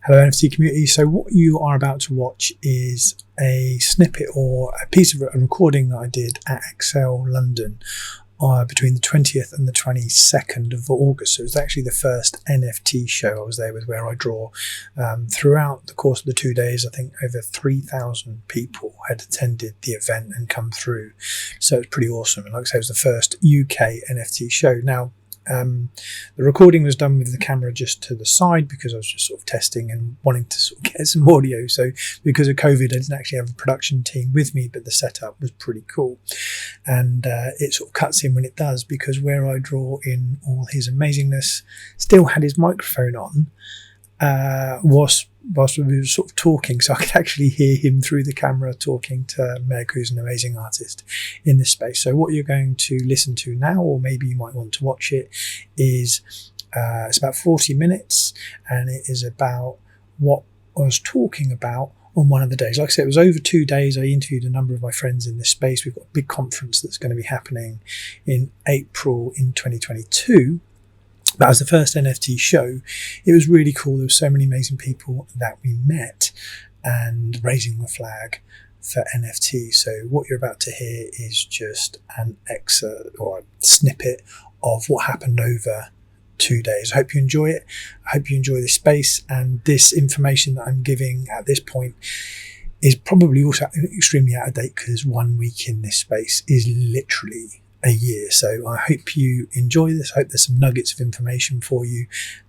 Hello NFT community. So what you are about to watch is a snippet or a piece of a recording that I did at NFTLondon between the 20th and the 22nd of August. So it was actually the first NFT show I was there with, where I draw. Throughout the course of the 2 days, I think over 3,000 people had attended the event and come through. So it's pretty awesome. And like I say, it was the first UK NFT show. Now, the recording was done with the camera just to the side because I was just sort of testing and wanting to sort of get some audio. So because of COVID, I didn't actually have a production team with me, but the setup was pretty cool. And it sort of cuts in when it does, because where I draw in all his amazingness, still had his microphone on whilst we were sort of talking, so I could actually hear him through the camera talking to Meg, who's an amazing artist in this space. So what you're going to listen to now, or maybe you might want to watch it, is it's about 40 minutes, and it is about what I was talking about on one of the days. Like I said, it was over 2 days. I interviewed a number of my friends in this space. We've got a big conference that's going to be happening in April in 2022. That was the first NFT show. It was really cool. There were so many amazing people that we met, and raising the flag for NFT. So what you're about to hear is just an excerpt or a snippet of what happened over 2 days. I hope you enjoy it. I hope you enjoy this space, and this information that I'm giving at this point is probably also extremely out of date, because 1 week in this space is literally a year. So I hope you enjoy this. I hope there's some nuggets of information for you,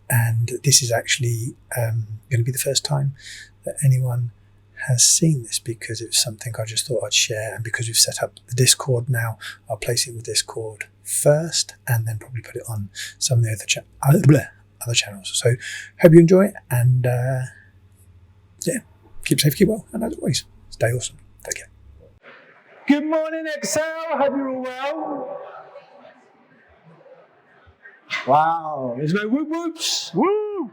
and this is actually going to be the first time that anyone has seen this, because it's something I just thought I'd share. And because we've set up the Discord now, I'll place it in the Discord first and then probably put it on some of the other channels. So hope you enjoy it, and yeah, keep safe, keep well, and as always, stay awesome. Take care. Good morning, Excel. Hope you're all well. Wow, there's no whoop whoops. Woo!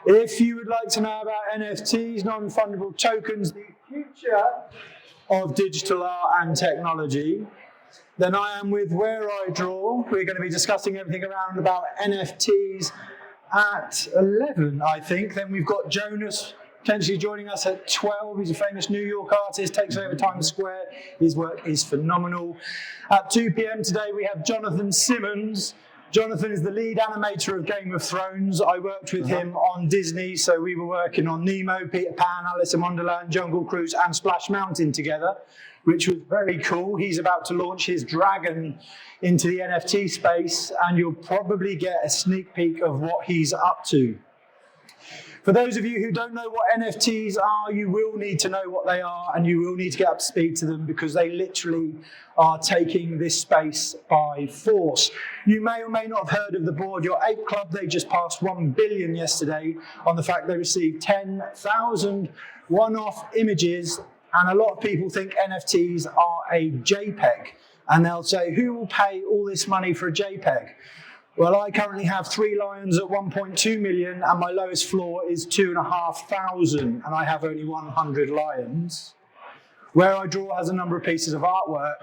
If you would like to know about NFTs, non-fungible tokens, the future of digital art and technology, then I am with Where I Draw. We're going to be discussing everything around about NFTs at 11, I think. Then we've got Jonas potentially joining us at 12. He's a famous New York artist, takes over Times Square. His work is phenomenal. At 2 p.m. today, we have Jonathan Simmons. Jonathan is the lead animator of Game of Thrones. I worked with him on Disney, so we were working on Nemo, Peter Pan, Alice in Wonderland, Jungle Cruise, and Splash Mountain together, which was very cool. He's about to launch his dragon into the NFT space, and you'll probably get a sneak peek of what he's up to. For those of you who don't know what NFTs are, you will need to know what they are, and you will need to get up to speed to them, because they literally are taking this space by force. You may or may not have heard of the Board Your Ape Club. They just passed 1 billion yesterday on the fact they received 10,000 one-off images, and a lot of people think NFTs are a JPEG, and they'll say, who will pay all this money for a JPEG? Well, I currently have 3 lions at 1.2 million, and my lowest floor is 2,500, and I have only 100 lions. Where I Draw has a number of pieces of artwork,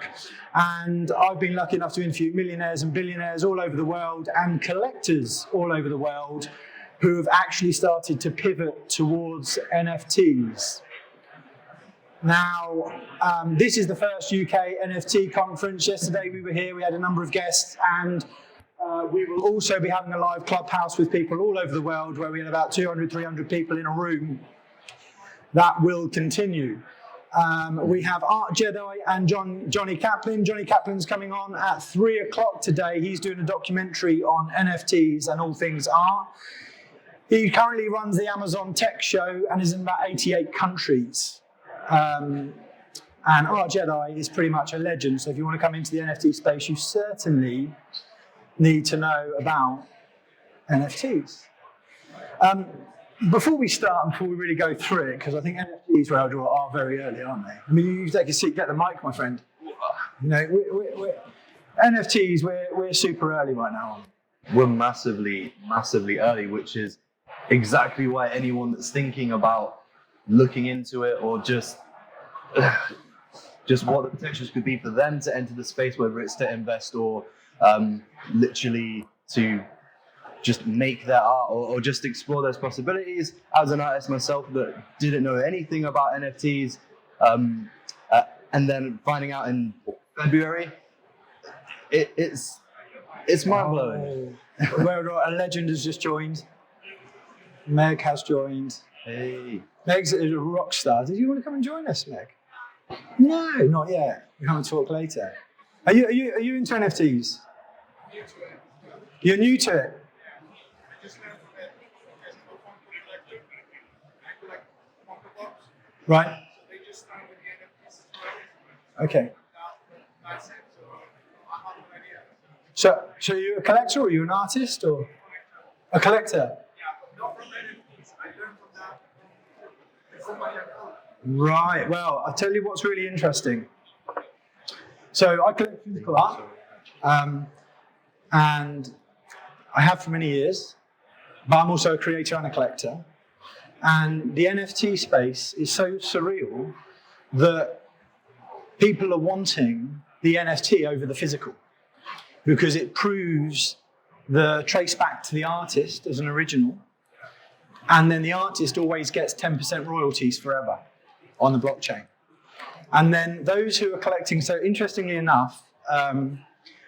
and I've been lucky enough to interview millionaires and billionaires all over the world, and collectors all over the world, who have actually started to pivot towards NFTs. Now, this is the first UK NFT conference. Yesterday we were here, we had a number of guests, and we will also be having a live clubhouse with people all over the world, where we had about 200, 300 people in a room. That will continue. We have Art Jedi and Johnny Kaplan. Johnny Kaplan's coming on at 3 o'clock today. He's doing a documentary on NFTs and all things art. He currently runs the Amazon Tech Show and is in about 88 countries. And Art Jedi is pretty much a legend. So if you want to come into the NFT space, you certainly need to know about NFTs. Before we start, before we really go through it, because I think NFTs Where I Draw are very early, aren't they? I mean, you take a seat, get the mic, my friend. You know, NFTs, we're super early right now. We're massively early, which is exactly why anyone that's thinking about looking into it, or just what the potentials could be for them to enter the space, whether it's to invest or literally to just make their art or just explore those possibilities. As an artist myself that didn't know anything about NFTs, and then finding out in February, it's mind-blowing. Well, a legend has just joined. Meg has joined. Hey. Meg's a rock star. Did you want to come and join us, Meg? No, not yet. We'll come and talk later. Are you into NFTs? You're new to it? Right. Okay. So you're a collector or you're an artist or a collector? Right. Well, I'll tell you what's really interesting. So I collect physical art, and I have for many years, but I'm also a creator and a collector. And the NFT space is so surreal that people are wanting the NFT over the physical because it proves the trace back to the artist as an original. And then the artist always gets 10% royalties forever on the blockchain. And then those who are collecting, so interestingly enough,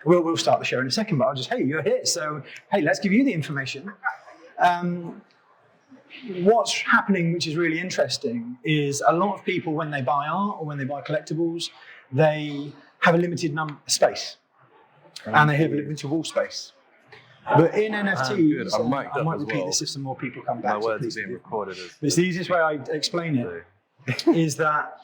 we'll start the show in a second, but I'll just, hey, you're here, so hey, let's give you the information. What's happening, which is really interesting, is a lot of people, when they buy art or when they buy collectibles, they have a limited space, and they have a limited wall space. But in NFTs, I might repeat this if some more people come back. My words are being recorded. But it's the easiest way I explain it is that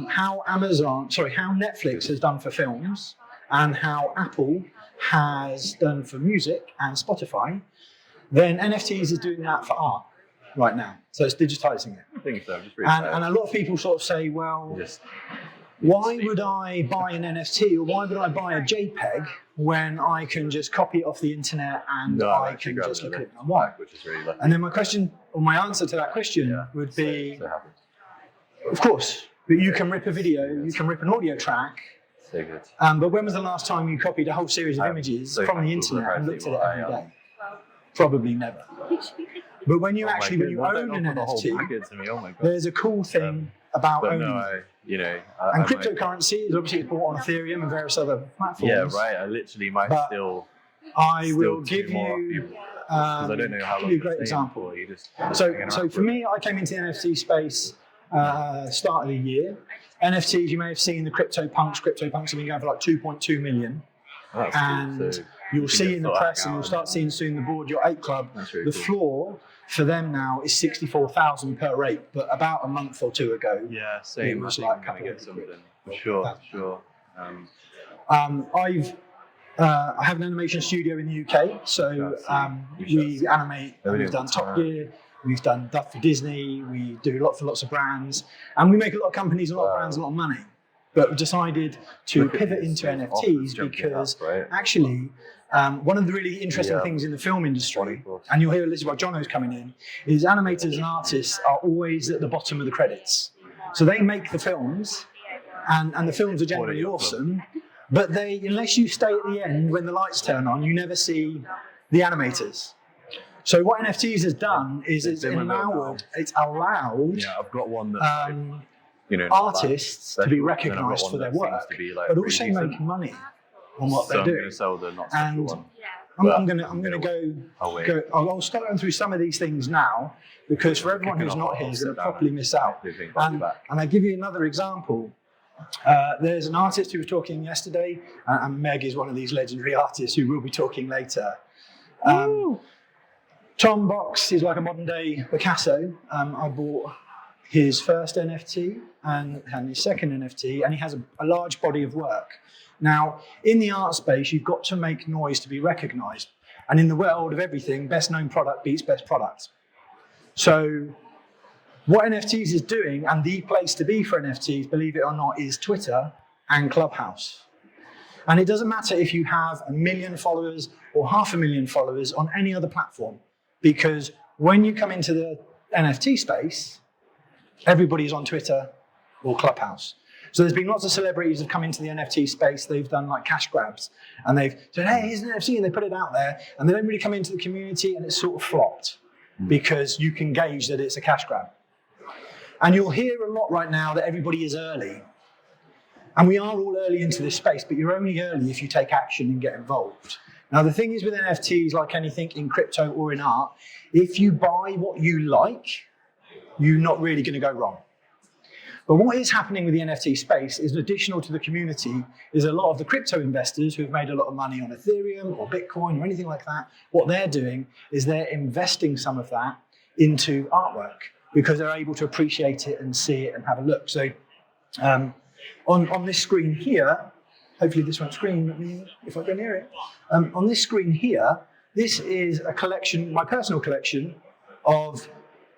how Netflix has done for films and how Apple has done for music and Spotify, then NFTs is doing that for art right now. So it's digitizing it. I think so. And a lot of people sort of say, well, why would I buy an NFT or why would I buy a JPEG when I can just copy it off the internet and I can just look at it on wire? And then my question, or my answer to that question would be, of course, but you can rip a video, you can rip an audio track, but when was the last time you copied a whole series of images from the internet and looked at it every day? Probably never. But when you own an NFT, there's a cool thing about owning it. And cryptocurrency is obviously bought on Ethereum and various other platforms. Yeah, right. I literally might still. I will give you because I don't know how long. Give you a great example. So for me, I came into the NFT space start of the year. NFTs, you may have seen the CryptoPunks. CryptoPunks have been going for like 2.2 million. And you'll see in the press, and you'll start seeing soon the Board Your Ape Club. The floor for them now is 64,000 per rate, but about a month or two ago, it was like a couple of something. Sure. I have an animation studio in the UK, so we animate. We've done Top Gear, we've done stuff for Disney, we do lots of brands, and we make a lot of companies, a lot of brands, a lot of money. But we decided to pivot into NFTs because actually, one of the really interesting things in the film industry, and you'll hear a little about Jono's coming in, is animators and artists are always at the bottom of the credits. So they make the films, and the films are generally awesome, but unless you stay at the end when the lights turn on, you never see the animators. So what NFTs has done is it's allowed I've got one that's artists to be recognised for their work, but also make money on what they're doing. And I'm going to go. I'll start going through some of these things now, because for everyone who's not here is going to probably miss out. And I give you another example. There's an artist who was talking yesterday, and Meg is one of these legendary artists who will be talking later. Tom Box is like a modern day Picasso. I bought his first NFT and his second NFT, and he has a large body of work. Now, in the art space, you've got to make noise to be recognised. And in the world of everything, best known product beats best product. So what NFTs is doing, and the place to be for NFTs, believe it or not, is Twitter and Clubhouse. And it doesn't matter if you have 1 million followers or 500,000 followers on any other platform, because when you come into the NFT space, everybody's on Twitter or Clubhouse. So there's been lots of celebrities who've come into the NFT space. They've done like cash grabs, and they've said, "Hey, here's an NFT," and they put it out there, and they don't really come into the community, and it's sort of flopped because you can gauge that it's a cash grab. And you'll hear a lot right now that everybody is early. And we are all early into this space, but you're only early if you take action and get involved. Now, the thing is with NFTs, like anything in crypto or in art, if you buy what you like, you're not really going to go wrong. But what is happening with the NFT space is additional to the community is a lot of the crypto investors who've made a lot of money on Ethereum or Bitcoin or anything like that. What they're doing is they're investing some of that into artwork because they're able to appreciate it and see it and have a look. So on this screen here, hopefully this won't screen at me if I go near it. On this screen here, this is a collection, my personal collection of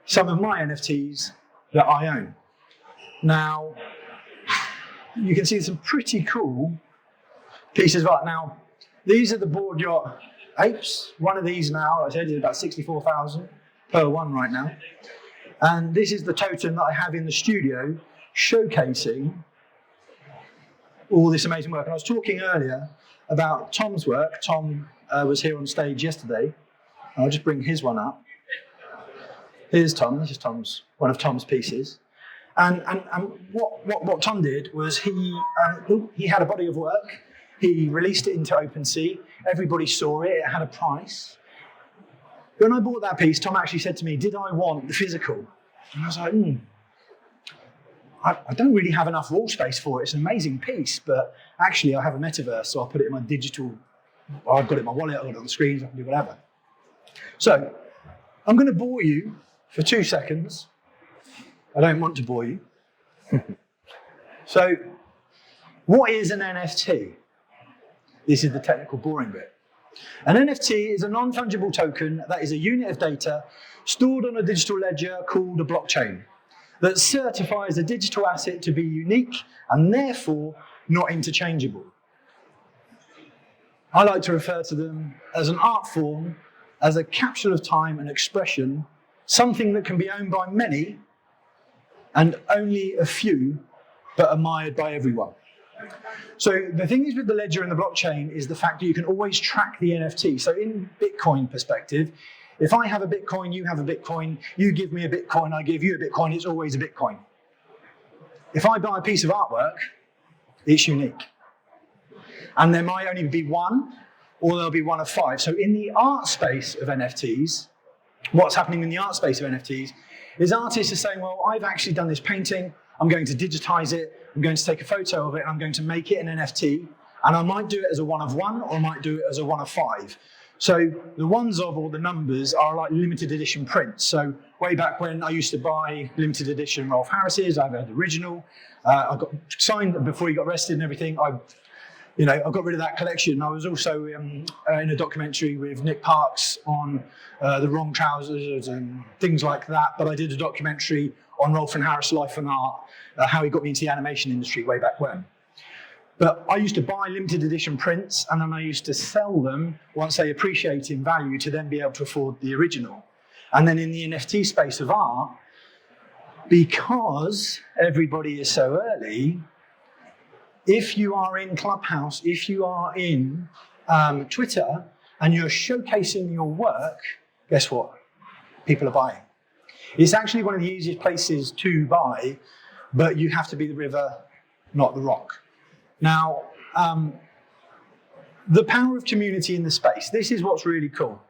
some of my NFTs that I own. Now, you can see some pretty cool pieces of art. Now, these are the board yacht apes. One of these now, I said, is about 64,000 per one right now. And this is the totem that I have in the studio showcasing all this amazing work. And I was talking earlier about Tom's work. Tom was here on stage yesterday. I'll just bring his one up. Here's Tom. This is one of Tom's pieces. And what Tom did was he had a body of work. He released it into OpenSea. Everybody saw it. It had a price. When I bought that piece, Tom actually said to me, "Did I want the physical?" And I was like, I don't really have enough wall space for it. It's an amazing piece, but actually I have a metaverse, so I'll put it in my digital. I've got it in my wallet. I've got it on the screens. I can do whatever. So I'm going to bore you for 2 seconds. I don't want to bore you. So, what is an NFT? This is the technical boring bit. An NFT is a non-fungible token that is a unit of data stored on a digital ledger called a blockchain that certifies a digital asset to be unique and therefore not interchangeable. I like to refer to them as an art form, as a capsule of time and expression, something that can be owned by many and only a few, but admired by everyone. So the thing is with the ledger and the blockchain is the fact that you can always track the NFT. So in Bitcoin perspective, if I have a Bitcoin, you have a Bitcoin, you give me a Bitcoin, I give you a Bitcoin, it's always a Bitcoin. If I buy a piece of artwork, it's unique. And there might only be one, or there'll be one of 5. So in the art space of NFTs, what's happening in the art space of NFTs is artists are saying, well, I've actually done this painting, I'm going to digitize it, I'm going to take a photo of it, and I'm going to make it an NFT, and I might do it as a 1 of 1, or I might do it as a 1 of 5. So the ones of or the numbers are like limited edition prints. So way back when I used to buy limited edition Rolf Harris's, I've had original, I got signed before he got arrested and everything. I got rid of that collection. I was also in a documentary with Nick Parks on the wrong trousers and things like that. But I did a documentary on Rolf and Harris' life and art, how he got me into the animation industry way back when. But I used to buy limited edition prints, and then I used to sell them once they appreciate in value to then be able to afford the original. And then in the NFT space of art, because everybody is so early, if you are in Clubhouse, if you are in Twitter, and you're showcasing your work, guess what? People are buying. It's actually one of the easiest places to buy, but you have to be the river, not the rock. Now, the power of community in the space. This is what's really cool.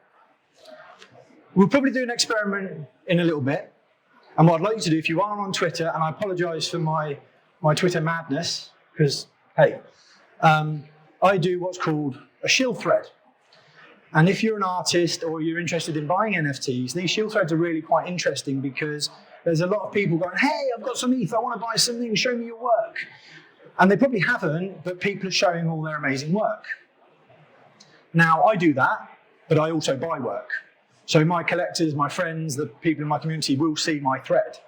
We'll probably do an experiment in a little bit. And what I'd like you to do, if you are on Twitter, and I apologize for my Twitter madness, because, hey, I do what's called a shill thread. And if you're an artist or you're interested in buying NFTs, these shill threads are really quite interesting because there's a lot of people going, hey, I've got some ETH, I want to buy something, show me your work. And they probably haven't, but people are showing all their amazing work. Now, I do that, but I also buy work. So my collectors, my friends, the people in my community will see my thread.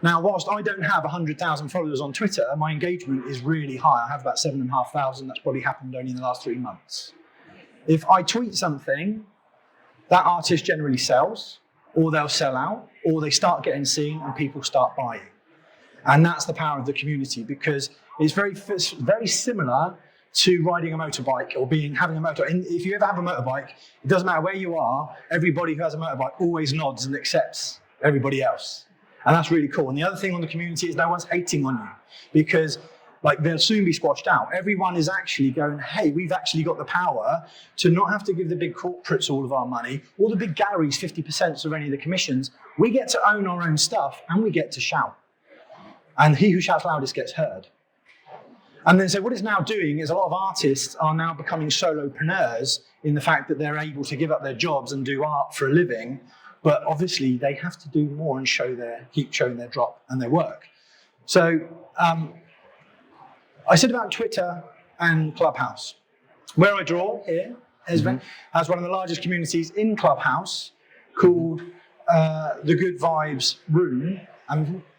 Now, whilst I don't have 100,000 followers on Twitter, my engagement is really high. I have about 7,500. That's probably happened only in the last 3 months. If I tweet something, that artist generally sells, or they'll sell out, or they start getting seen and people start buying. And that's the power of the community, because it's very similar to riding a motorbike or having a motorbike. And if you ever have a motorbike, it doesn't matter where you are, everybody who has a motorbike always nods and accepts everybody else. And that's really cool. And the other thing on the community is no one's hating on you, because they'll soon be squashed out. Everyone is actually going, hey, we've actually got the power to not have to give the big corporates all of our money, or the big galleries 50% of any of the commissions. We get to own our own stuff, and we get to shout. And he who shouts loudest gets heard. And then so what it's now doing is a lot of artists are now becoming solopreneurs in the fact that they're able to give up their jobs and do art for a living, but obviously they have to do more and keep showing their drop and their work. So I said about Twitter and Clubhouse. Where I draw here has one of the largest communities in Clubhouse called the Good Vibes Room.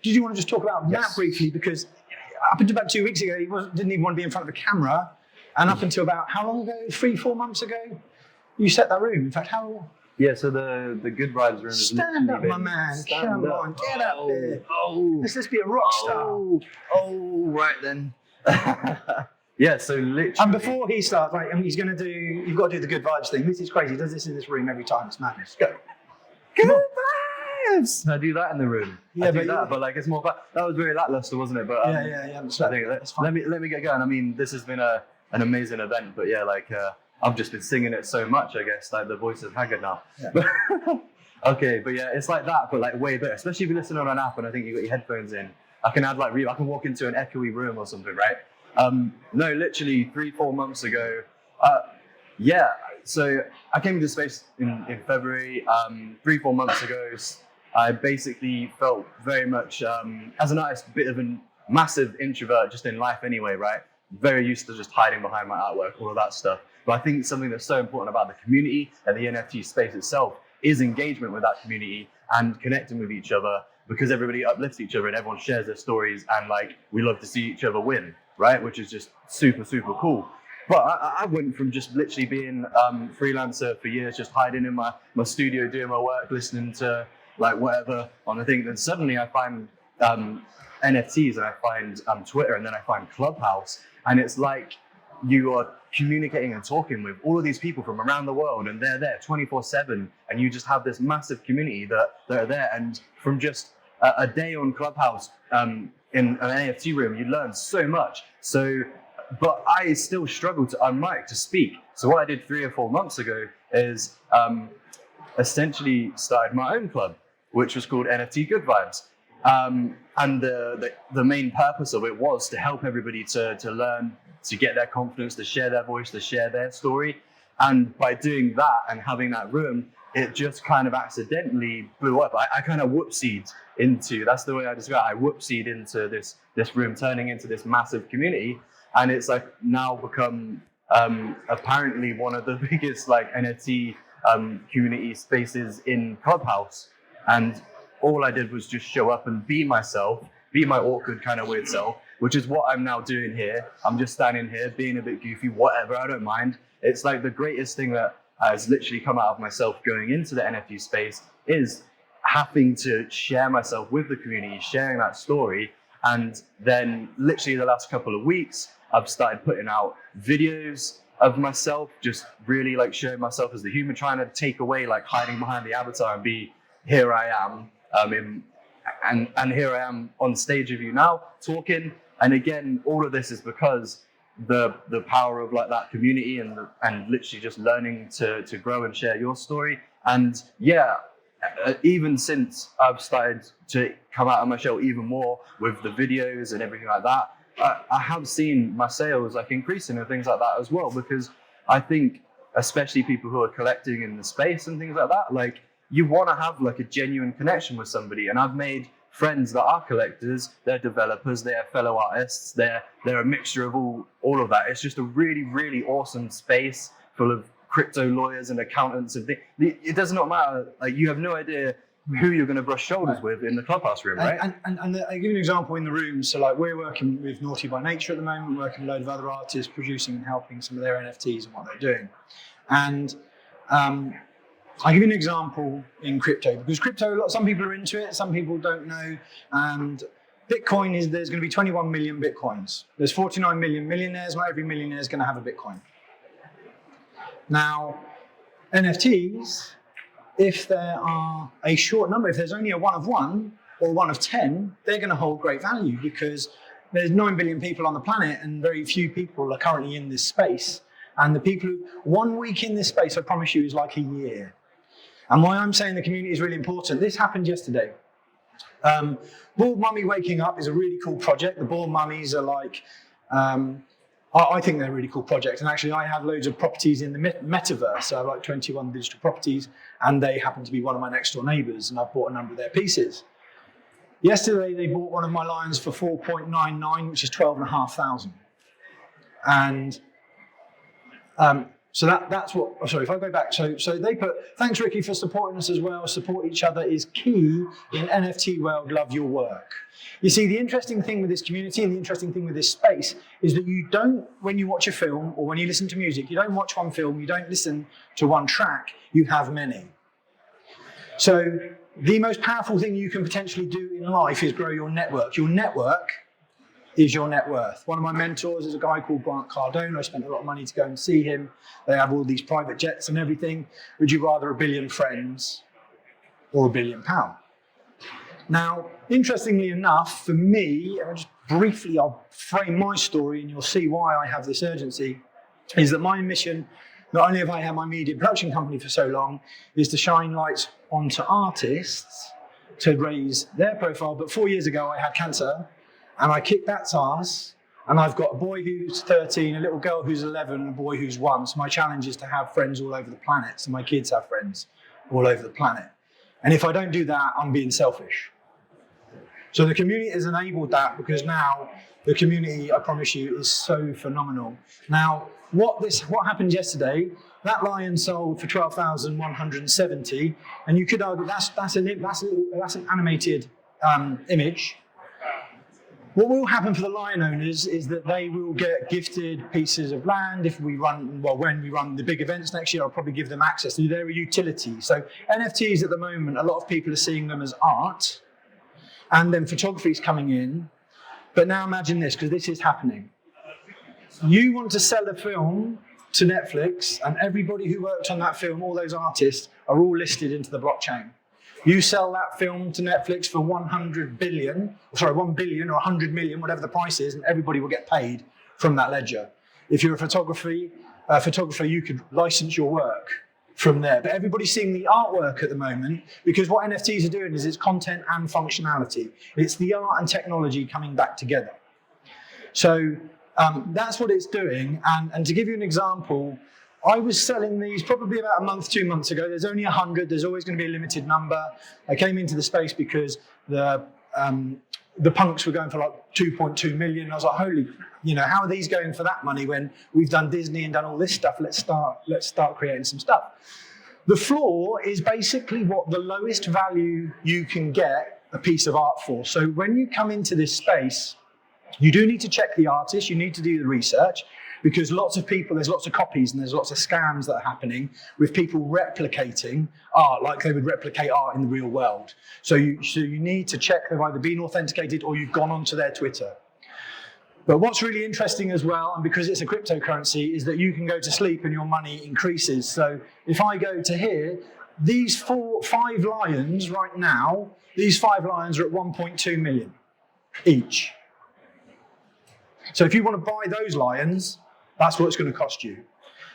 Did you want to just talk about that briefly? Because up until about 2 weeks ago, he didn't even want to be in front of a camera. And up until about, how long ago? 3-4 months ago? You set that room. In fact, how... Yeah, so the Good Vibes room is Stand up, my man. Come on, get up there. Let's just be a rock star. Right then. Yeah, so literally. And before he starts, you've got to do the Good Vibes thing. This is crazy. He does this in this room every time. It's madness. Go. Good Vibes! I do that in the room. Yeah, I do that, but it's more fun. That was very lackluster, wasn't it? But yeah. I think let me get going. I mean, this has been an amazing event, but yeah, I've just been singing it so much, I guess, the voice is haggard now. Yeah. Okay, but yeah, it's like that, but way better. Especially if you listen on an app and I think you've got your headphones in. I can add I can walk into an echoey room or something, right? No, literally 3-4 months ago. So I came into space in February. 3-4 months ago, I basically felt very much, as an artist, a bit of a massive introvert just in life anyway, right? Very used to just hiding behind my artwork, all of that stuff. But I think something that's so important about the community and the NFT space itself is engagement with that community and connecting with each other, because everybody uplifts each other and everyone shares their stories, and we love to see each other win, right? Which is just super, super cool. But I went from just literally being freelancer for years, just hiding in my studio, doing my work, listening to whatever on the thing. Then suddenly I find NFTs, and I find Twitter, and then I find Clubhouse. And it's like you are communicating and talking with all of these people from around the world, and they're there 24/7, and you just have this massive community that are there. And from just a day on Clubhouse in an NFT room, you learn so much. But I still struggle to unmic, to speak. So what I did 3 or 4 months ago is essentially started my own club, which was called NFT Good Vibes. And the main purpose of it was to help everybody to learn, to get their confidence, to share their voice, to share their story. And by doing that and having that room, it just kind of accidentally blew up. I kind of whoopsied into, that's the way I describe it, I whoopsied into this room, turning into this massive community. And it's now become apparently one of the biggest NFT community spaces in Clubhouse. And all I did was just show up and be myself, be my awkward kind of weird self, which is what I'm now doing here. I'm just standing here being a bit goofy, whatever, I don't mind. It's the greatest thing that has literally come out of myself going into the NFT space is having to share myself with the community, sharing that story. And then literally the last couple of weeks, I've started putting out videos of myself, just really showing myself as the human, trying to take away hiding behind the avatar and be, here I am. And here I am on stage with you now talking. And again, all of this is because the power of that community and literally just learning to grow and share your story. And yeah, even since I've started to come out of my shell even more with the videos and everything like that, I have seen my sales increasing and things like that as well, because I think especially people who are collecting in the space and things like that, you want to have a genuine connection with somebody. And I've made friends that are collectors, they're developers, they're fellow artists, they're a mixture of all of that. It's just a really, really awesome space full of crypto lawyers and accountants and things. It does not matter. You have no idea who you're going to brush shoulders with in the Clubhouse room, right? And I'll give you an example in the room. So we're working with Naughty by Nature at the moment, working with a load of other artists, producing and helping some of their NFTs and what they're doing. And I'll give you an example in crypto, because crypto, some people are into it, some people don't know. And Bitcoin is, there's going to be 21 million Bitcoins. There's 49 million millionaires. Not every millionaire is going to have a Bitcoin. Now, NFTs, if there are a short number, if there's only a 1 of 1 or 1 of 10, they're going to hold great value because there's 9 billion people on the planet and very few people are currently in this space. And the people who, 1 week in this space, I promise you, is like a year. And why I'm saying the community is really important, this happened yesterday. Bald Mummy Waking Up is a really cool project. The Bald Mummies are like, I think they're a really cool project. And actually, I have loads of properties in the metaverse. So I have like 21 digital properties, and they happen to be one of my next door neighbors, and I've bought a number of their pieces. Yesterday, they bought one of my lions for 4.99, which is 12,500. And so that's what, oh, sorry, if I go back, so they put, thanks Ricky for supporting us as well, support each other is key in NFT world, love your work. You see, the interesting thing with this community and the interesting thing with this space is that you don't, when you watch a film or when you listen to music, you don't watch one film, you don't listen to one track, you have many. So the most powerful thing you can potentially do in life is grow your network. Your network is your net worth. One of my mentors is a guy called Grant Cardone. I spent a lot of money to go and see him. They have all these private jets and everything. Would you rather a billion friends or £1 billion? Now, interestingly enough, for me, I'll frame my story and you'll see why I have this urgency, is that my mission, not only have I had my media production company for so long, is to shine light onto artists to raise their profile. But 4 years ago, I had cancer. And I kicked that ass, and I've got a boy who's 13, a little girl who's 11, and a boy who's 1. So my challenge is to have friends all over the planet. So my kids have friends all over the planet. And if I don't do that, I'm being selfish. So the community has enabled that because now the community, I promise you, is so phenomenal. Now, what happened yesterday, that lion sold for 12,170, and you could argue that's an animated image. What will happen for the lion owners is that they will get gifted pieces of land. When we run the big events next year, I'll probably give them access to their utility. So NFTs at the moment, a lot of people are seeing them as art, and then photography is coming in. But now imagine this, because this is happening. You want to sell a film to Netflix, and everybody who worked on that film, all those artists, are all listed into the blockchain. You sell that film to Netflix for 1 billion or 100 million, whatever the price is, and everybody will get paid from that ledger. If you're a photographer, you could license your work from there. But everybody's seeing the artwork at the moment because what NFTs are doing is it's content and functionality. It's the art and technology coming back together. So that's what it's doing. And to give you an example, I was selling these probably about a month, 2 months ago. There's only 100. There's always going to be a limited number. I came into the space because the punks were going for like 2.2 million. I was like, holy, how are these going for that money when we've done Disney and done all this stuff? Let's start creating some stuff. The floor is basically what the lowest value you can get a piece of art for. So when you come into this space, you do need to check the artist. You need to do the research. Because there's lots of copies and there's lots of scams that are happening with people replicating art like they would replicate art in the real world. So you need to check they've either been authenticated or you've gone onto their Twitter. But what's really interesting as well, and because it's a cryptocurrency, is that you can go to sleep and your money increases. So if I go to here, these 5 lions right now, these 5 lions are at 1.2 million each. So if you want to buy those lions, that's what it's going to cost you.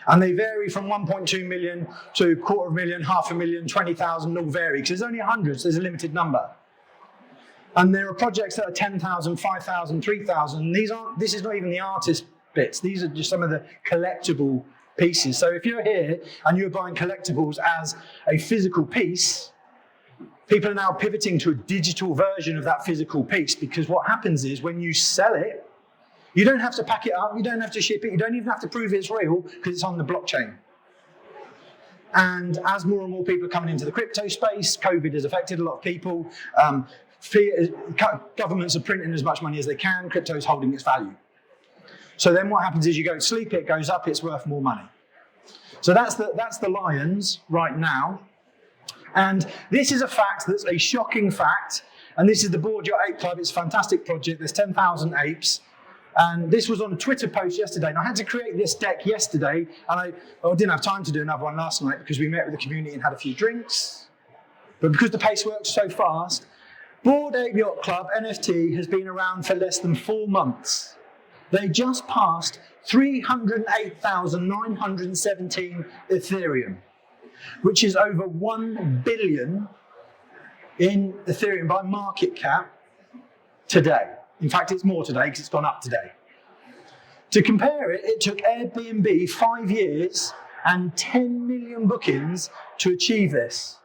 And they vary from 1.2 million to 250,000, 500,000, 20,000, all vary, because there's only 100, so there's a limited number. And there are projects that are 10,000, 5,000, 3,000. This is not even the artist bits. These are just some of the collectible pieces. So if you're here and you're buying collectibles as a physical piece, people are now pivoting to a digital version of that physical piece, because what happens is when you sell it, you don't have to pack it up, you don't have to ship it, you don't even have to prove it's real because it's on the blockchain. And as more and more people are coming into the crypto space, COVID has affected a lot of people. Governments are printing as much money as they can, crypto is holding its value. So then what happens is you go to sleep, it goes up, it's worth more money. So that's the lions right now. And this is a fact that's a shocking fact. And this is the Board Your Ape Club. It's a fantastic project. There's 10,000 apes. And this was on a Twitter post yesterday. And I had to create this deck yesterday. And I didn't have time to do another one last night because we met with the community and had a few drinks. But because the pace works so fast, Bored Ape Yacht Club NFT has been around for less than 4 months. They just passed 308,917 Ethereum, which is over 1 billion in Ethereum by market cap today. In fact, it's more today because it's gone up today. To compare it, it took Airbnb 5 years and 10 million bookings to achieve this.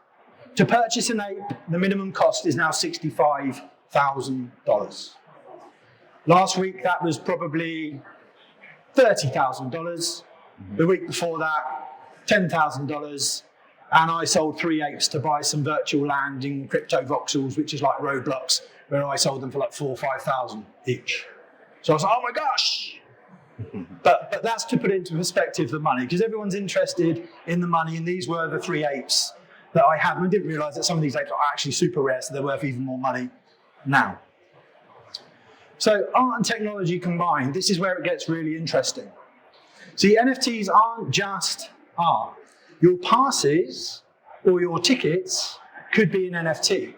To purchase an ape, the minimum cost is now $65,000. Last week, that was probably $30,000. The week before that, $10,000. And I sold 3 apes to buy some virtual land in crypto voxels, which is like Roblox, where I sold them for like 4,000 or 5,000 each. So I was like, oh my gosh. But that's to put into perspective the money, because everyone's interested in the money, and these were the 3 apes that I had. And I didn't realize that some of these apes are actually super rare, so they're worth even more money now. So art and technology combined, this is where it gets really interesting. See, NFTs aren't just art. Your passes or your tickets could be an NFT,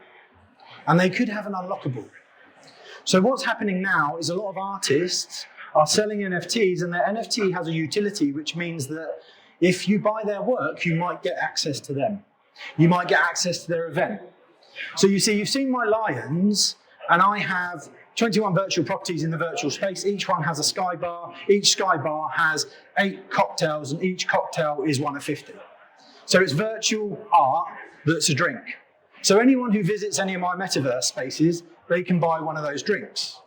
and they could have an unlockable. So what's happening now is a lot of artists are selling NFTs, and their NFT has a utility, which means that if you buy their work, you might get access to them. You might get access to their event. So you see, you've seen my lions, and I have 21 virtual properties in the virtual space. Each one has a sky bar. Each sky bar has 8 cocktails, and each cocktail is one of 50. So it's virtual art that's a drink. So anyone who visits any of my metaverse spaces, they can buy one of those drinks.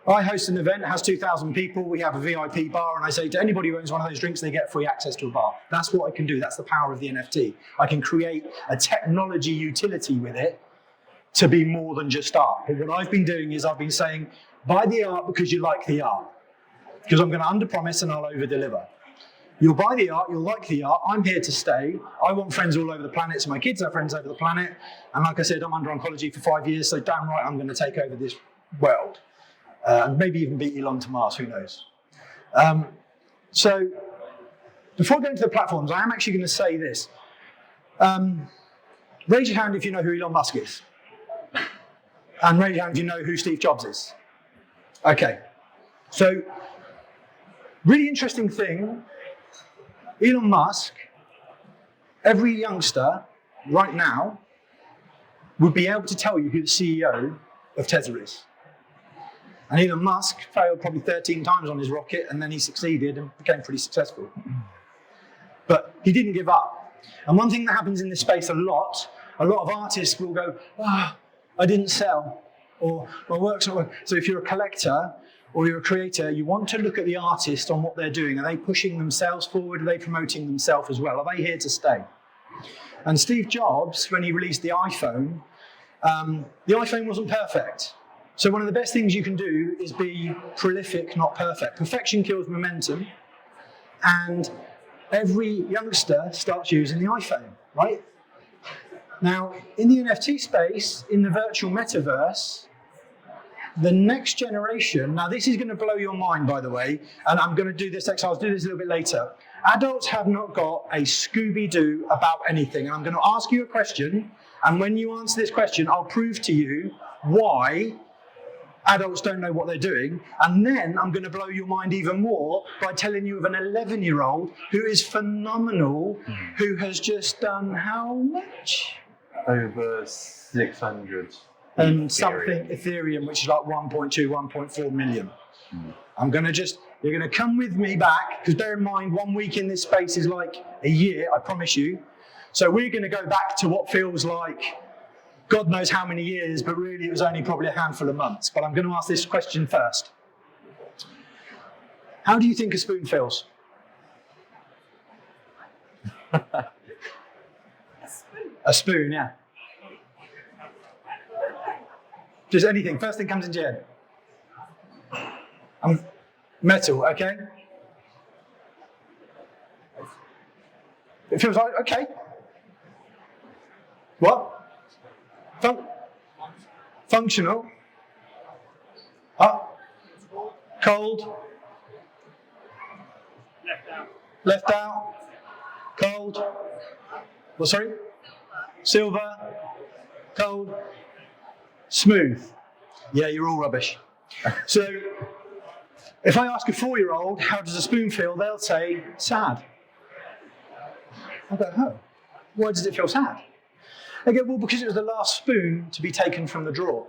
I host an event, it has 2,000 people, we have a VIP bar, and I say to anybody who owns one of those drinks, they get free access to a bar. That's what I can do, that's the power of the NFT. I can create a technology utility with it to be more than just art. But what I've been doing is I've been saying, buy the art because you like the art. Because I'm going to under-promise and I'll over-deliver. You'll buy the art, you'll like the art, I'm here to stay. I want friends all over the planet, so my kids have friends over the planet. And like I said, I'm under oncology for 5 years, so damn right I'm going to take over this world. And maybe even beat Elon to Mars, who knows. So before going to the platforms, I am actually going to say this. Raise your hand if you know who Elon Musk is. And raise your hand if you know who Steve Jobs is. Okay. So, really interesting thing, Elon Musk, every youngster right now would be able to tell you who the CEO of Tesla is. And Elon Musk failed probably 13 times on his rocket, and then he succeeded and became pretty successful. But he didn't give up. And one thing that happens in this space a lot of artists will go, I didn't sell, or my work's not working. So if you're a collector or you're a creator, you want to look at the artist on what they're doing. Are they pushing themselves forward? Are they promoting themselves as well? Are they here to stay? And Steve Jobs, when he released the iPhone wasn't perfect. So one of the best things you can do is be prolific, not perfect. Perfection kills momentum, and every youngster starts using the iPhone, right? Now, in the NFT space, in the virtual metaverse, the next generation, now this is going to blow your mind, by the way, and I'm going to do this exercise, I'll do this a little bit later. Adults have not got a Scooby-Doo about anything, and I'm going to ask you a question, and when you answer this question, I'll prove to you why adults don't know what they're doing, and then I'm going to blow your mind even more by telling you of an 11-year-old who is phenomenal, who has just done how much? Over 600. And something Ethereum, which is like 1.2, 1.4 million. I'm going to you're going to come with me back, because bear in mind, 1 week in this space is like a year, I promise you. So we're going to go back to what feels like God knows how many years, but really it was only probably a handful of months. But I'm going to ask this question first. How do you think a spoon feels? A spoon, yeah. Just anything. First thing comes into your head. Metal, okay? It feels like, okay. What? Functional. Up. Cold. Left out. Cold. Well, sorry? Silver. Cold. Smooth. Yeah, you're all rubbish. So, if I ask a 4-year-old, how does a spoon feel? They'll say, sad. I go, oh, why does it feel sad? They go, well, because it was the last spoon to be taken from the drawer.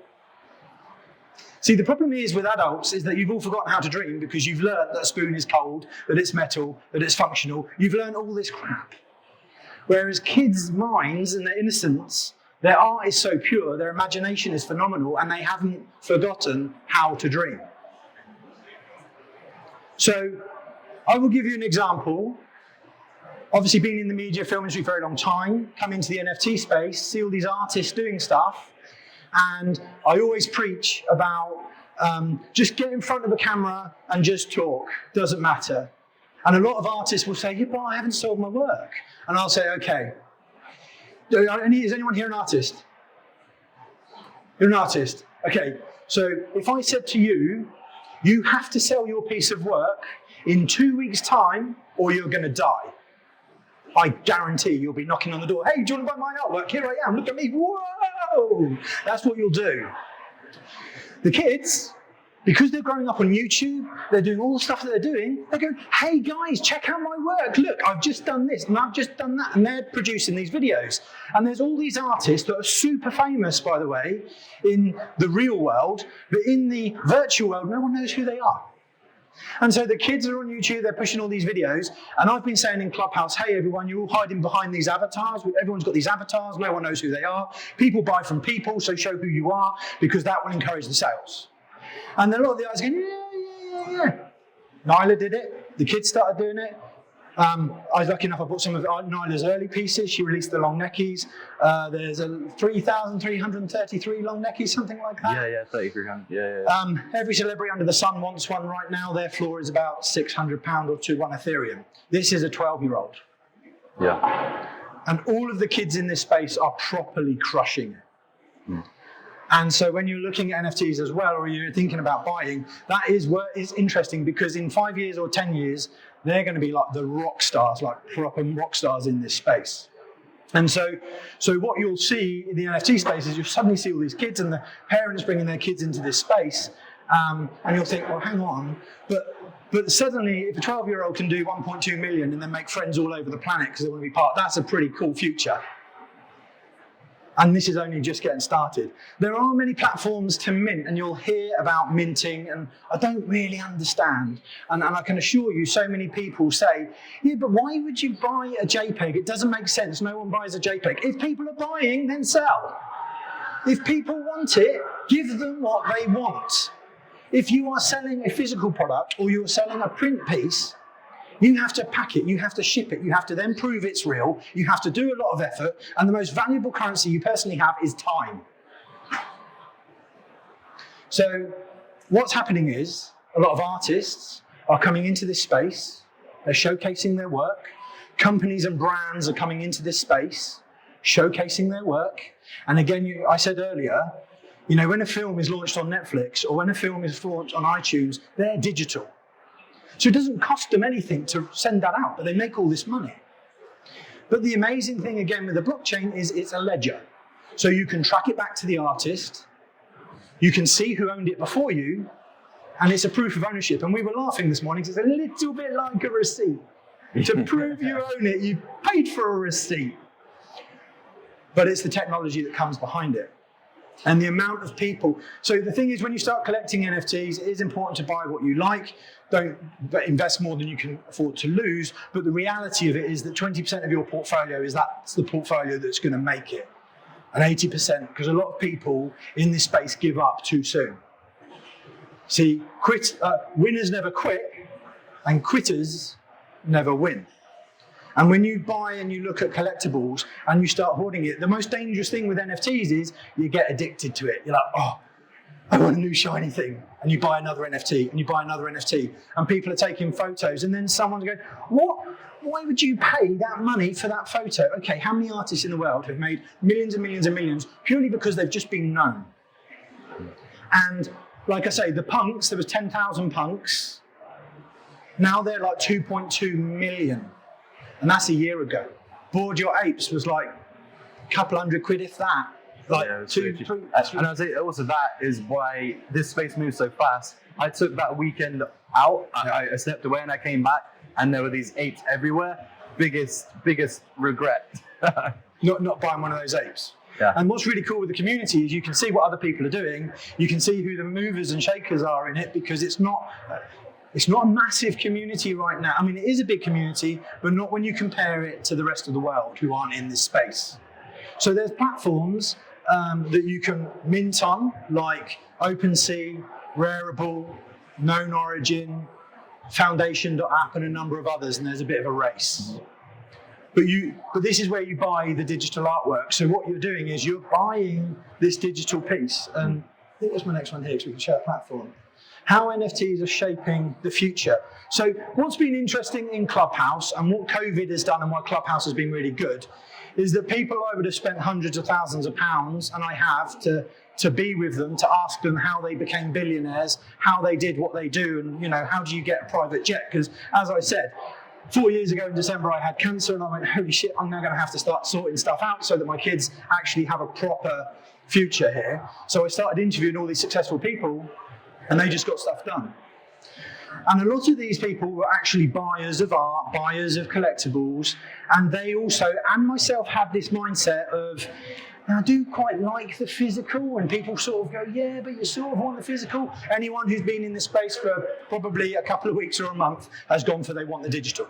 See, the problem is with adults is that you've all forgotten how to dream because you've learned that a spoon is cold, that it's metal, that it's functional. You've learned all this crap. Whereas kids' minds and their innocence, their art is so pure, their imagination is phenomenal, and they haven't forgotten how to dream. So, I will give you an example. Obviously, being in the media film industry for a very long time, come into the NFT space, see all these artists doing stuff, and I always preach about just get in front of a camera and just talk. Doesn't matter. And a lot of artists will say, yeah, but I haven't sold my work. And I'll say, okay. Is anyone here an artist? You're an artist. Okay. So if I said to you, you have to sell your piece of work in 2 weeks' time or you're going to die. I guarantee you'll be knocking on the door. Hey, do you want to buy my artwork? Here I am. Look at me. Whoa! That's what you'll do. The kids, because they're growing up on YouTube, they're doing all the stuff that they're doing, they go, hey guys, check out my work. Look, I've just done this and I've just done that. And they're producing these videos. And there's all these artists that are super famous, by the way, in the real world, but in the virtual world, no one knows who they are. And so the kids are on YouTube, they're pushing all these videos, and I've been saying in Clubhouse, hey everyone, you're all hiding behind these avatars. Everyone's got these avatars, no one knows who they are. People buy from people, so show who you are, because that will encourage the sales. And a lot of the guys are going, yeah. Nyla did it, the kids started doing it. I was lucky enough, I bought some of Nyla's early pieces. She released the long neckies. There's a 3,333 long neckies, something like that. Yeah, 3,300. Yeah. Every celebrity under the sun wants one right now. Their floor is about £600 or to 1 Ethereum. This is a 12-year-old. Yeah. And all of the kids in this space are properly crushing it. Mm. And so when you're looking at NFTs as well, or you're thinking about buying, that is interesting because in 5 years or 10 years, they're going to be like the rock stars, like proper rock stars in this space. And so what you'll see in the NFT space is you'll suddenly see all these kids and the parents bringing their kids into this space. And you'll think, well, hang on. But suddenly, if a 12-year-old can do 1.2 million and then make friends all over the planet because they want to be part, that's a pretty cool future. And this is only just getting started. There are many platforms to mint, and you'll hear about minting, and I don't really understand. And I can assure you, so many people say, yeah, but why would you buy a JPEG? It doesn't make sense. No one buys a JPEG. If people are buying, then sell. If people want it, give them what they want. If you are selling a physical product or you're selling a print piece, you have to pack it, you have to ship it, you have to then prove it's real, you have to do a lot of effort, and the most valuable currency you personally have is time. So what's happening is a lot of artists are coming into this space, they're showcasing their work, companies and brands are coming into this space, showcasing their work, and again, I said earlier, you know, when a film is launched on Netflix or when a film is launched on iTunes, they're digital. So it doesn't cost them anything to send that out, but they make all this money. But the amazing thing, again, with the blockchain is it's a ledger. So you can track it back to the artist, you can see who owned it before you, and it's a proof of ownership. And we were laughing this morning because it's a little bit like a receipt. To prove you own it, you paid for a receipt. But it's the technology that comes behind it. And the amount of people. So the thing is, when you start collecting NFTs, it is important to buy what you like. Don't invest more than you can afford to lose. But the reality of it is that 20% of your portfolio that's the portfolio that's going to make it. And 80%, because a lot of people in this space give up too soon. See, winners never quit, and quitters never win. And when you buy and you look at collectibles and you start hoarding it, the most dangerous thing with NFTs is you get addicted to it. You're like, oh, I want a new shiny thing. And you buy another NFT and you buy another NFT. And people are taking photos. And then someone's going, what? Why would you pay that money for that photo? Okay, how many artists in the world have made millions and millions and millions purely because they've just been known? And like I say, the punks, there was 10,000 punks. Now they're like 2.2 million. And that's a year ago. Board Your Apes was like a couple hundred quid, if that. Like Yeah, two, so three. and I'd say also that is why this space moves so fast. I took that weekend out, I stepped away and I came back and there were these apes everywhere. Biggest regret. Not buying one of those apes. Yeah. And what's really cool with the community is you can see what other people are doing. You can see who the movers and shakers are in it, because it's not a massive community right now. I mean, it is a big community, but not when you compare it to the rest of the world who aren't in this space. So there's platforms that you can mint on, like OpenSea, Rarible, Known Origin, Foundation.app, and a number of others, and there's a bit of a race. But this is where you buy the digital artwork. So what you're doing is you're buying this digital piece. And I think that's my next one here, so we can share a platform. How NFTs are shaping the future. So what's been interesting in Clubhouse, and what COVID has done and why Clubhouse has been really good, is that people I would have spent hundreds of thousands of pounds, and I have, to be with them, to ask them how they became billionaires, how they did what they do, and how do you get a private jet? Because as I said, 4 years ago in December, I had cancer, and I went, holy shit, I'm now going to have to start sorting stuff out so that my kids actually have a proper future here. So I started interviewing all these successful people, and they just got stuff done. And a lot of these people were actually buyers of art, buyers of collectibles, and they also, and myself, had this mindset of, I do quite like the physical, and people sort of go, yeah, but you sort of want the physical. Anyone who's been in this space for probably a couple of weeks or a month has gone for they want the digital,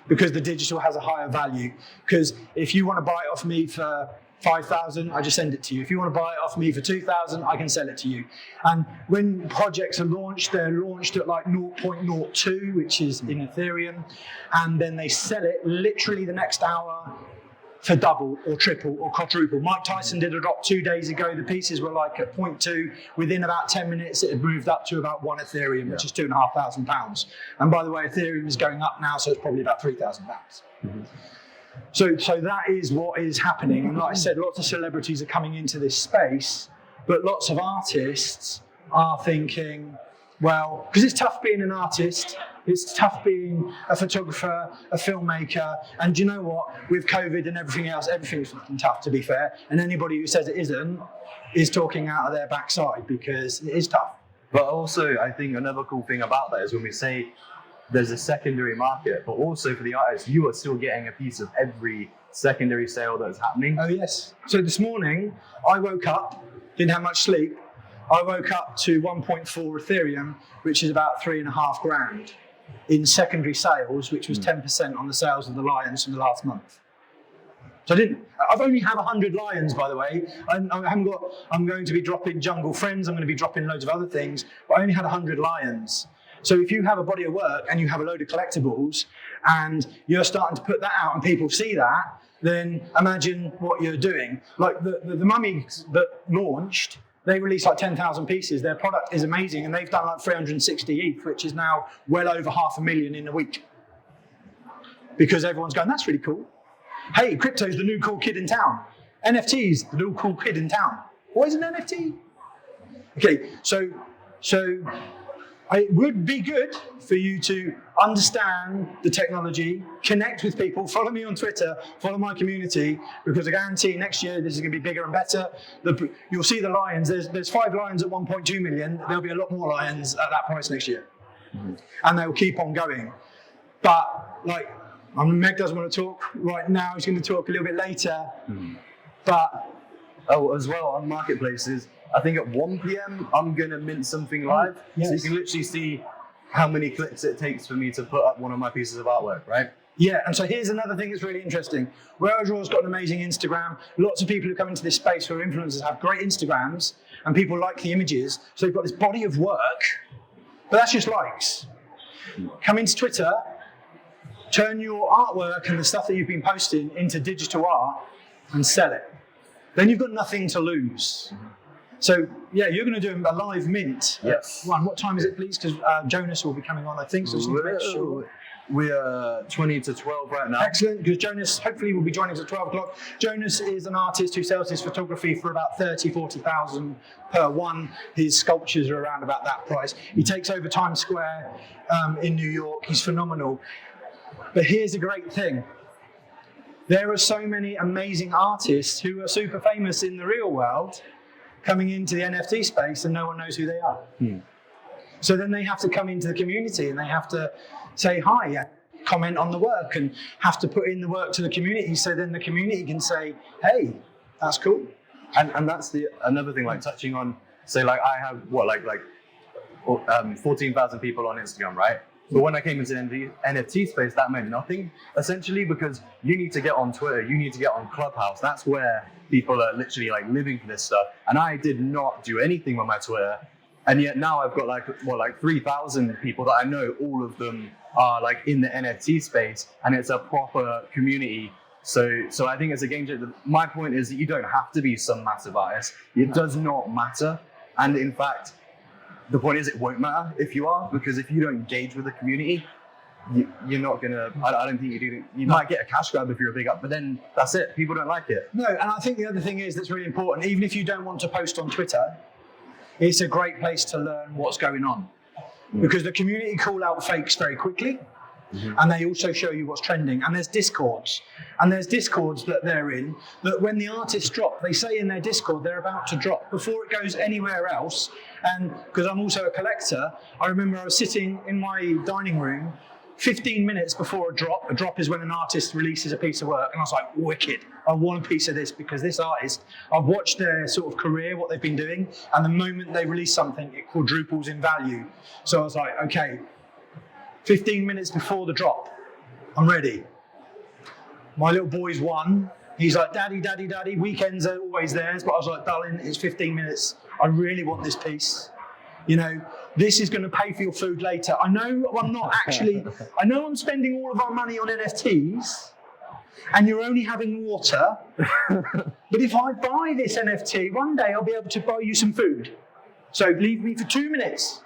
because the digital has a higher value. Because if you want to buy it off me for 5,000, I just send it to you. If you want to buy it off me for 2,000, I can sell it to you. And when projects are launched, they're launched at like 0.02, which is in Ethereum, and then they sell it literally the next hour for double or triple or quadruple. Mike Tyson did a drop 2 days ago. The pieces were like at 0.2. Within about 10 minutes, it had moved up to about 1 Ethereum, which is £2,500. And by the way, Ethereum is going up now, so it's probably about £3,000. Mm-hmm. So that is what is happening. And like I said, lots of celebrities are coming into this space, but lots of artists are thinking, well, because it's tough being an artist, it's tough being a photographer, a filmmaker, and do you know what? With COVID and everything else, everything's fucking tough, to be fair. And anybody who says it isn't is talking out of their backside, because it is tough. But also, I think another cool thing about that is when we say there's a secondary market, but also for the artists, you are still getting a piece of every secondary sale that's happening. Oh yes. So this morning, I woke up, didn't have much sleep. I woke up to 1.4 Ethereum, which is about 3.5 grand in secondary sales, which was 10% on the sales of the Lions from the last month. So I've only had 100 Lions, by the way. I'm going to be dropping Jungle Friends, I'm going to be dropping loads of other things, but I only had 100 Lions. So if you have a body of work and you have a load of collectibles and you're starting to put that out and people see that, then imagine what you're doing. Like the mummies that launched, they released like 10,000 pieces. Their product is amazing, and they've done like 360 ETH, which is now well over 500,000 in a week. Because everyone's going, that's really cool. Hey, crypto's the new cool kid in town. NFT's the new cool kid in town. What is an NFT? Okay, so it would be good for you to understand the technology, connect with people, follow me on Twitter, follow my community, because I guarantee next year this is going to be bigger and better. You'll see the Lions. There's 5 Lions at 1.2 million. There'll be a lot more Lions at that price next year. Mm-hmm. And they'll keep on going. But Meg doesn't want to talk right now. He's going to talk a little bit later. Mm-hmm. But as well on marketplaces, I think at 1 p.m. I'm going to mint something live. Yes. So you can literally see how many clicks it takes for me to put up one of my pieces of artwork, right? Yeah, and so here's another thing that's really interesting. Where I Draw's got an amazing Instagram. Lots of people who come into this space who are influencers have great Instagrams, and people like the images. So they've got this body of work, but that's just likes. Come into Twitter, turn your artwork and the stuff that you've been posting into digital art and sell it. Then you've got nothing to lose. So, yeah, you're going to do a live mint. Yes. What time is it, please? Because Jonas will be coming on, I think, so just need to make sure. We are 20 to 12 right now. Excellent, because Jonas hopefully will be joining us at 12 o'clock. Jonas is an artist who sells his photography for about 40,000 per one. His sculptures are around about that price. He takes over Times Square in New York. He's phenomenal. But here's a great thing. There are so many amazing artists who are super famous in the real world coming into the NFT space and no one knows who they are. So then they have to come into the community and they have to say hi, comment on the work, and have to put in the work to the community, so then the community can say, hey, that's cool. And that's another thing, like touching on, say like I have 14,000 people on Instagram, right? But when I came into the NFT space, that meant nothing, essentially, because you need to get on Twitter, you need to get on Clubhouse. That's where people are literally like living for this stuff. And I did not do anything on my Twitter. And yet now I've got like 3,000 people that I know, all of them are like in the NFT space, and it's a proper community. So I think it's a game changer. My point is that you don't have to be some massive artist. It does not matter. And in fact, the point is it won't matter if you are, because if you don't engage with the community, you're not gonna, I don't think you do. You might get a cash grab if you're a big up, but then that's it. People don't like it. No, and I think the other thing is that's really important, even if you don't want to post on Twitter, it's a great place to learn what's going on. Because the community call out fakes very quickly, and they also show you what's trending. And there's Discords. And there's Discords that they're in, that when the artists drop, they say in their Discord they're about to drop before it goes anywhere else. And because I'm also a collector, I remember I was sitting in my dining room 15 minutes before a drop is when an artist releases a piece of work, and I was like, wicked, I want a piece of this, because this artist, I've watched their sort of career, what they've been doing, and the moment they release something, it quadruples in value. So I was like, okay, 15 minutes before the drop, I'm ready. My little boy's won. He's like, daddy, daddy, daddy, weekends are always theirs, but I was like, darling, it's 15 minutes. I really want this piece. You know, this is going to pay for your food later. I know I'm not actually, I know I'm spending all of our money on NFTs, and you're only having water, but if I buy this NFT, one day I'll be able to buy you some food. So leave me for 2 minutes.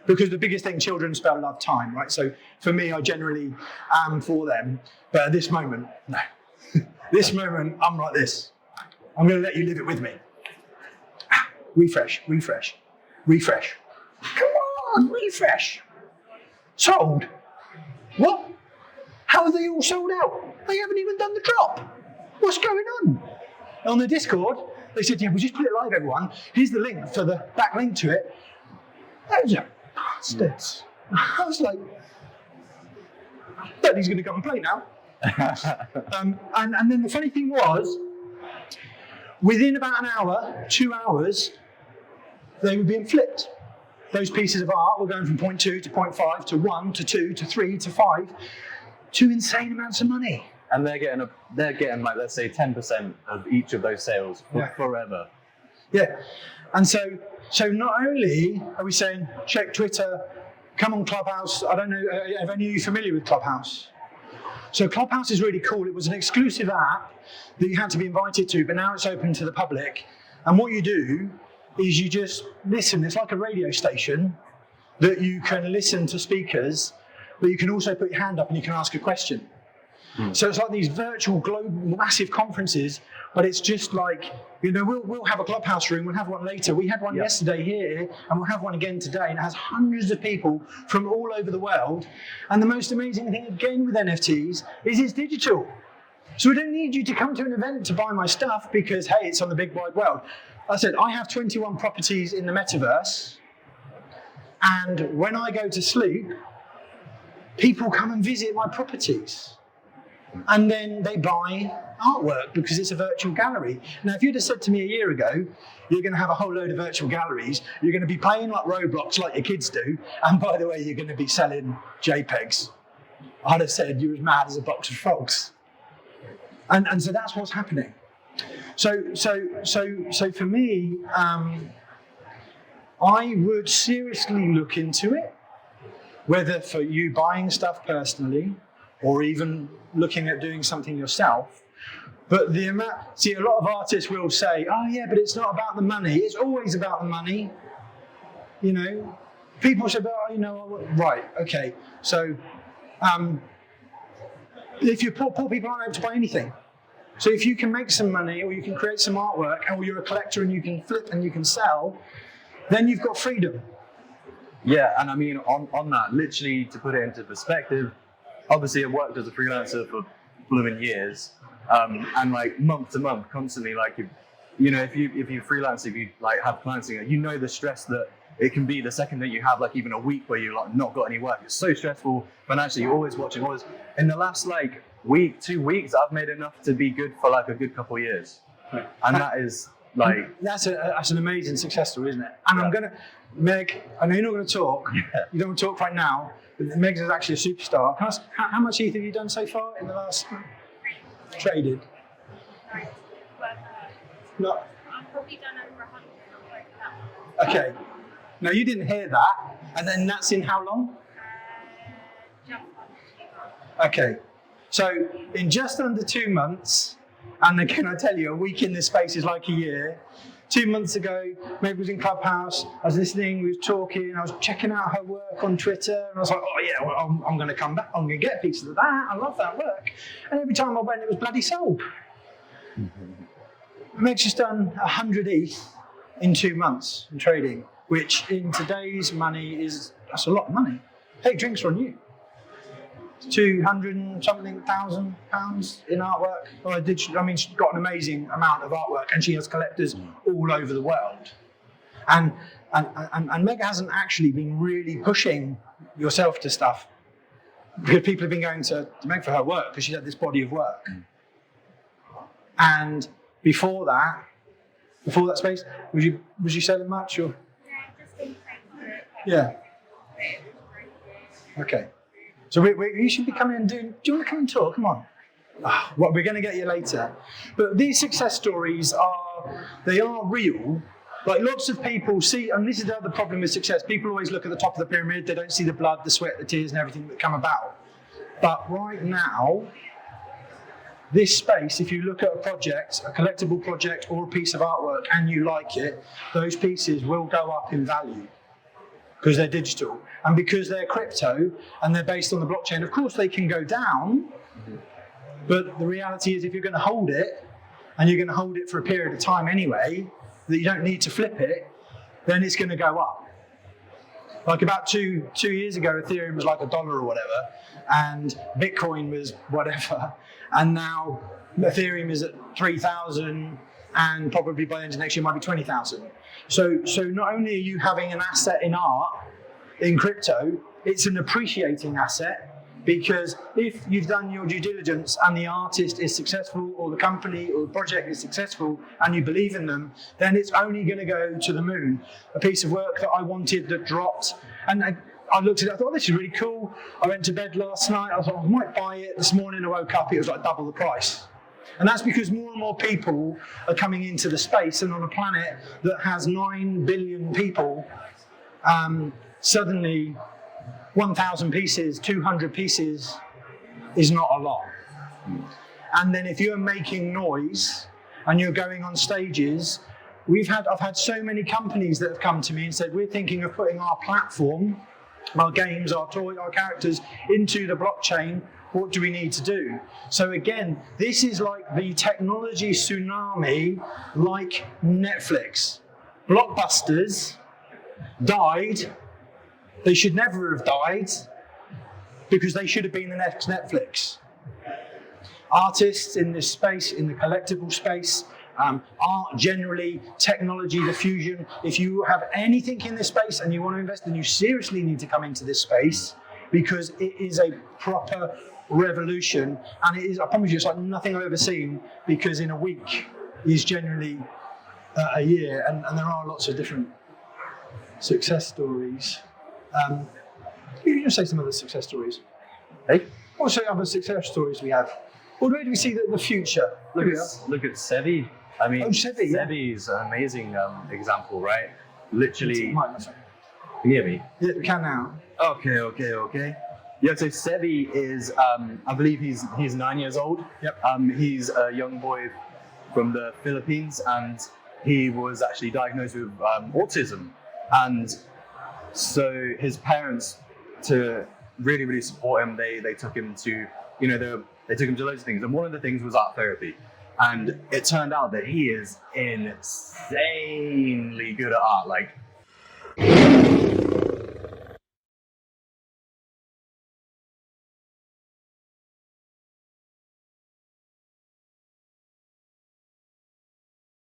Because the biggest thing, children spell love time, right? So for me, I generally am for them. But at this moment, no. This moment, I'm like this. I'm going to let you live it with me. Refresh, refresh, refresh. Come on, refresh. Sold. What? How are they all sold out? They haven't even done the drop. What's going on? On the Discord, they said, yeah, we'll just put it live, everyone. Here's the link for the back link to it. Those are bastards. I was like, Daddy's going to come and play now. And then the funny thing was, within about an hour, 2 hours, they were being flipped. Those pieces of art were going from 0.2 to 0.5 to 1 to 2 to 3 to 5 to insane amounts of money. And they're getting like, let's say 10% of each of those sales forever. Yeah. And so not only are we saying, check Twitter, come on Clubhouse. I don't know, are any of you familiar with Clubhouse? So Clubhouse is really cool. It was an exclusive app that you had to be invited to, but now it's open to the public. And what you do is you just listen. It's like a radio station that you can listen to speakers, but you can also put your hand up and you can ask a question. So it's like these virtual global massive conferences, but it's just like, you know, we'll have a Clubhouse room, we'll have one later. We had one yesterday here, and we'll have one again today, and it has hundreds of people from all over the world. And the most amazing thing again with NFTs is it's digital. So we don't need you to come to an event to buy my stuff because, hey, it's on the big wide world. I said, I have 21 properties in the metaverse, and when I go to sleep, people come and visit my properties. And then they buy artwork because it's a virtual gallery. Now, if you'd have said to me a year ago, you're going to have a whole load of virtual galleries, you're going to be playing like Roblox like your kids do, and by the way, you're going to be selling JPEGs, I'd have said you're as mad as a box of frogs. And so that's what's happening. So for me, I would seriously look into it, whether for you buying stuff personally, or even looking at doing something yourself. But a lot of artists will say, oh yeah, but it's not about the money. It's always about the money. You know, people say, oh, you know, right, okay. So If you're poor people aren't able to buy anything. So if you can make some money, or you can create some artwork, or you're a collector and you can flip and you can sell, then you've got freedom. Yeah, and I mean, on that, literally to put it into perspective, obviously I've worked as a freelancer for blooming years, and like month to month, constantly, like if you freelance, if you like have clients, you know the stress that it can be the second that you have like even a week where you like not got any work. It's so stressful financially. You're always watching. In the last like week, 2 weeks, I've made enough to be good for like a good couple of years, and that is like that's an amazing success story, isn't it? And I'm gonna, Meg, I know you're not going to talk. You don't want to talk right now. But Meg is actually a superstar. Can I ask, how much ETH have you done so far in the last traded? No. I've probably done over 100. Okay. Now you didn't hear that, and then that's in how long? Just under 2 months. Okay. So in just under 2 months, and again I tell you, a week in this space is like a year. 2 months ago, Meg was in Clubhouse. I was listening, we were talking, I was checking out her work on Twitter, and I was like, oh yeah, well, I'm going to come back, I'm going to get a piece of that. I love that work. And every time I went, it was bloody sold. Meg's just done 100 ETH in 2 months in trading, which in today's money that's a lot of money. Hey, drinks are on you. 200 and something thousand pounds in artwork. I mean, she's got an amazing amount of artwork, and she has collectors all over the world. And Meg hasn't actually been really pushing yourself to stuff, because people have been going to Meg for her work because she's had this body of work. And before that space, was you selling much or? Yeah, just in Facebook. Yeah. Okay. So you should be coming and do you want to come and talk? Come on. Well, we're going to get you later. But these success stories are real. Like lots of people see, and this is the other problem with success. People always look at the top of the pyramid. They don't see the blood, the sweat, the tears, and everything that come about. But right now, this space, if you look at a project, a collectible project or a piece of artwork, and you like it, those pieces will go up in value because they're digital. And because they're crypto and they're based on the blockchain, of course they can go down, but the reality is if you're going to hold it, and you're going to hold it for a period of time anyway, that you don't need to flip it, then it's going to go up. Like about two years ago, Ethereum was like $1 or whatever, and Bitcoin was whatever, and now Ethereum is at 3,000, and probably by the end of next year might be 20,000. So not only are you having an asset in art, in crypto, it's an appreciating asset, because if you've done your due diligence and the artist is successful, or the company or the project is successful, and you believe in them, then it's only going to go to the moon. A piece of work that I wanted that dropped, and I looked at it, I thought, this is really cool. I went to bed last night, I thought I might buy it. This morning I woke up, it was like double the price. And that's because more and more people are coming into the space, and on a planet that has 9 billion people, suddenly 1,000 pieces, 200 pieces is not a lot. And then if you're making noise and you're going on stages, I've had so many companies that have come to me and said, we're thinking of putting our platform, our games, our toy, our characters into the blockchain. What do we need to do? So again, this is like the technology tsunami, like Netflix. Blockbusters died. They should never have died, because they should have been the next Netflix. Artists in this space, in the collectible space, art generally, technology, the fusion. If you have anything in this space and you want to invest, then you seriously need to come into this space, because it is a proper revolution. And it is, I promise you, it's like nothing I've ever seen, because in a week is generally a year, and there are lots of different success stories. You can just say some other success Hey? stories. What other success stories we have? Or do we see the future? Look at Sevi. I mean, Sevi, yeah. Sevi's an amazing example, right? Literally. Can you hear me? Yeah, we can now. Okay. Yeah, so Sevi is, I believe he's 9 years old. Yep. He's a young boy from the Philippines, and he was actually diagnosed with autism. And so his parents, to really, really support him. They took him to, they took him to loads of things. And one of the things was art therapy. And it turned out that he is insanely good at art. Like,